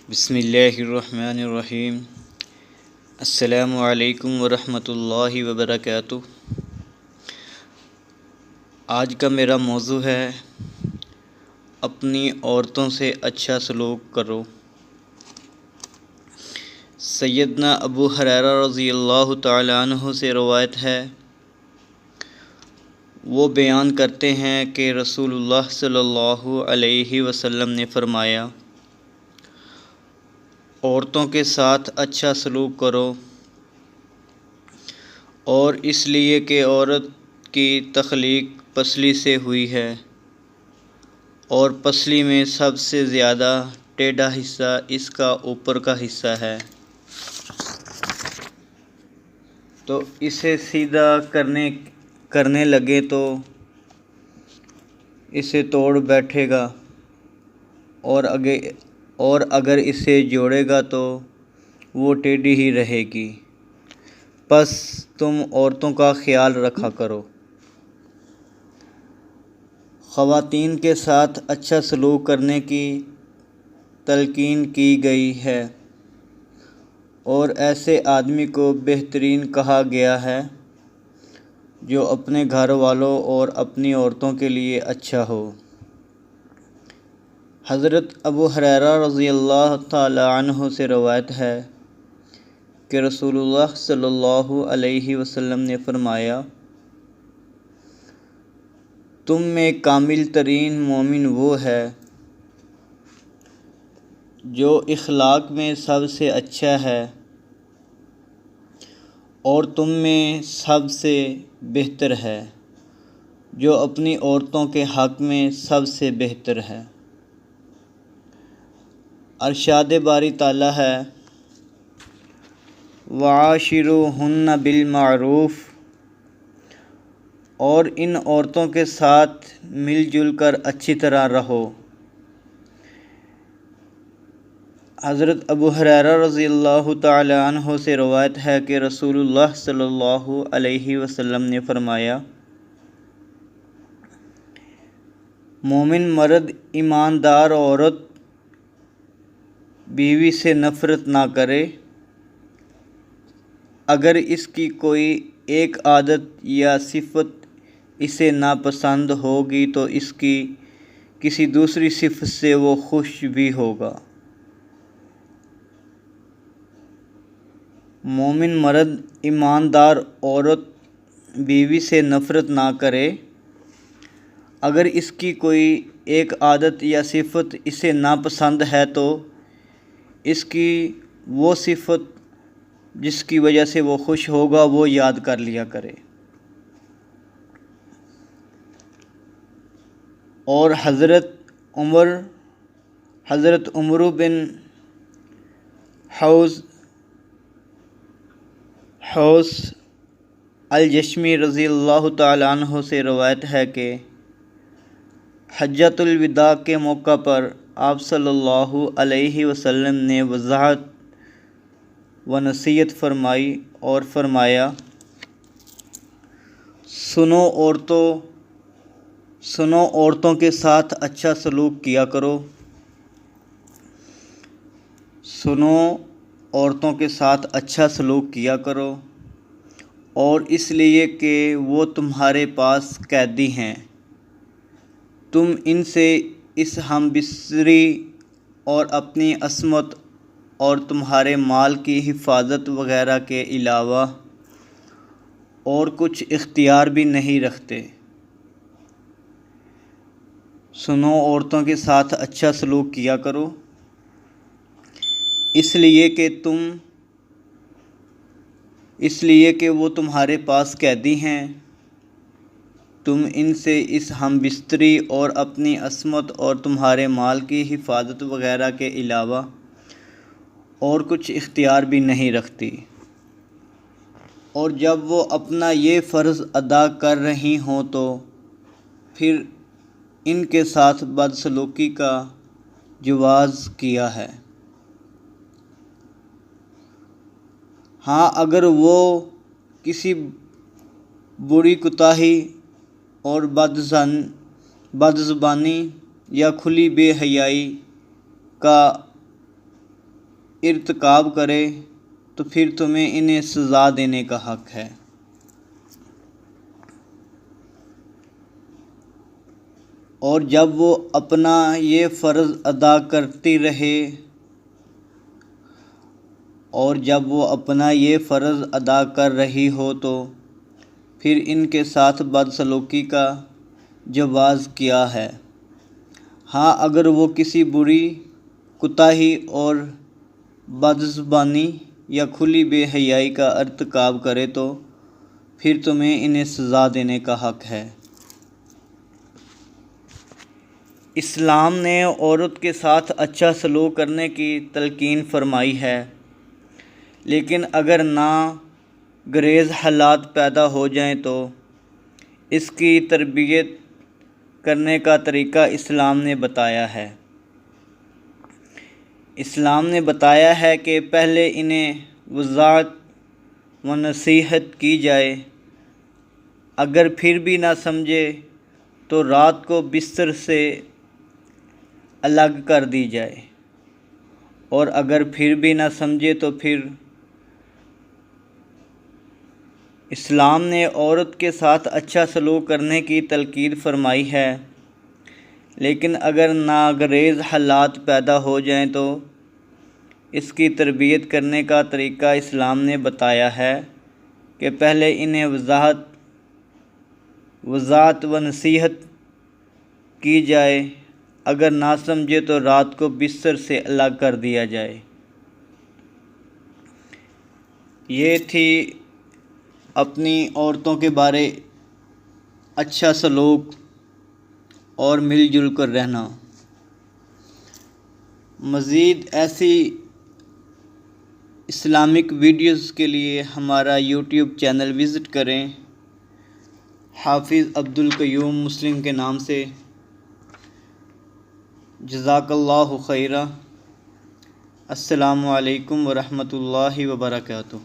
بسم اللہ الرحمن الرحیم۔ السلام علیکم ورحمۃ اللہ وبرکاتہ۔ آج کا میرا موضوع ہے اپنی عورتوں سے اچھا سلوک کرو۔ سیدنا ابو ہریرہ رضی اللہ تعالی عنہ سے روایت ہے، وہ بیان کرتے ہیں کہ رسول اللہ صلی اللہ علیہ وسلم نے فرمایا، عورتوں کے ساتھ اچھا سلوک کرو، اور اس لیے کہ عورت کی تخلیق پسلی سے ہوئی ہے، اور پسلی میں سب سے زیادہ ٹیڑھا حصہ اس کا اوپر کا حصہ ہے، تو اسے سیدھا کرنے لگے تو اسے توڑ بیٹھے گا، اور اگر اسے جوڑے گا تو وہ ٹیڑھی ہی رہے گی۔ پس تم عورتوں کا خیال رکھا کرو۔ خواتین کے ساتھ اچھا سلوک کرنے کی تلقین کی گئی ہے، اور ایسے آدمی کو بہترین کہا گیا ہے جو اپنے گھر والوں اور اپنی عورتوں کے لیے اچھا ہو۔ حضرت ابو ہریرہ رضی اللہ تعالی عنہ سے روایت ہے کہ رسول اللہ صلی اللہ علیہ وسلم نے فرمایا، تم میں کامل ترین مومن وہ ہے جو اخلاق میں سب سے اچھا ہے، اور تم میں سب سے بہتر ہے جو اپنی عورتوں کے حق میں سب سے بہتر ہے۔ ارشاد باری تعالیٰ ہے، وعاشروہن بالمعروف، اور ان عورتوں کے ساتھ مل جل کر اچھی طرح رہو۔ حضرت ابو ہریرہ رضی اللہ تعالی عنہ سے روایت ہے کہ رسول اللہ صلی اللہ علیہ وسلم نے فرمایا، مومن مرد ایماندار عورت بیوی سے نفرت نہ کرے، اگر اس کی کوئی ایک عادت یا صفت اسے ناپسند ہوگی تو اس کی کسی دوسری صفت سے وہ خوش بھی ہوگا۔ مومن مرد ایماندار عورت بیوی سے نفرت نہ کرے، اگر اس کی کوئی ایک عادت یا صفت اسے ناپسند ہے تو اس کی وہ صفت جس کی وجہ سے وہ خوش ہوگا وہ یاد کر لیا کرے۔ اور حضرت عمرو بن حوص الجشمی رضی اللہ تعالی عنہ سے روایت ہے کہ حجۃ الوداع کے موقع پر آپ صلی اللہ علیہ وسلم نے وضاحت و نصیحت فرمائی اور فرمایا، سنو عورتوں کے ساتھ اچھا سلوک کیا کرو۔ سنو عورتوں کے ساتھ اچھا سلوک کیا کرو، اور اس لیے کہ وہ تمہارے پاس قیدی ہیں، تم ان سے اس ہم بستری اور اپنی عصمت اور تمہارے مال کی حفاظت وغیرہ کے علاوہ اور کچھ اختیار بھی نہیں رکھتے۔ سنو عورتوں کے ساتھ اچھا سلوک کیا کرو، اس لیے کہ وہ تمہارے پاس قیدی ہیں، تم ان سے اس ہم بستری اور اپنی عصمت اور تمہارے مال کی حفاظت وغیرہ کے علاوہ اور کچھ اختیار بھی نہیں رکھتی۔ اور جب وہ اپنا یہ فرض ادا کر رہی ہوں تو پھر ان کے ساتھ بدسلوکی کا جواز کیا ہے۔ ہاں، اگر وہ کسی بری کوتاہی اور بد زبانی یا کھلی بے حیائی کا ارتکاب کرے تو پھر تمہیں انہیں سزا دینے کا حق ہے۔ اور جب وہ اپنا یہ فرض ادا کرتی رہے کر رہی ہو تو پھر ان کے ساتھ بدسلوکی کا جواز کیا ہے؟ ہاں، اگر وہ کسی بری کوتاہی اور بدزبانی یا کھلی بے حیائی کا ارتکاب کرے تو پھر تمہیں انہیں سزا دینے کا حق ہے۔ اسلام نے عورت کے ساتھ اچھا سلوک کرنے کی تلقین فرمائی ہے، لیکن اگر ناگزیر حالات پیدا ہو جائیں تو اس کی تربیت کرنے کا طریقہ اسلام نے بتایا ہے۔ اسلام نے بتایا ہے کہ پہلے انہیں وضاحت و نصیحت کی جائے، اگر پھر بھی نہ سمجھے تو رات کو بستر سے الگ کر دی جائے، اور اگر پھر بھی نہ سمجھے تو پھر اسلام نے عورت کے ساتھ اچھا سلوک کرنے کی تلقین فرمائی ہے، لیکن اگر ناگزیر حالات پیدا ہو جائیں تو اس کی تربیت کرنے کا طریقہ اسلام نے بتایا ہے کہ پہلے انہیں وضاحت و نصیحت کی جائے، اگر نہ سمجھے تو رات کو بستر سے الگ کر دیا جائے۔ یہ تھی اپنی عورتوں کے بارے اچھا سلوک اور مل جل کر رہنا۔ مزید ایسی اسلامک ویڈیوز کے لیے ہمارا یوٹیوب چینل وزٹ کریں، حافظ عبدالقیوم مسلم کے نام سے۔ جزاک اللہ خیرہ۔ السلام علیکم ورحمۃ اللہ وبرکاتہ۔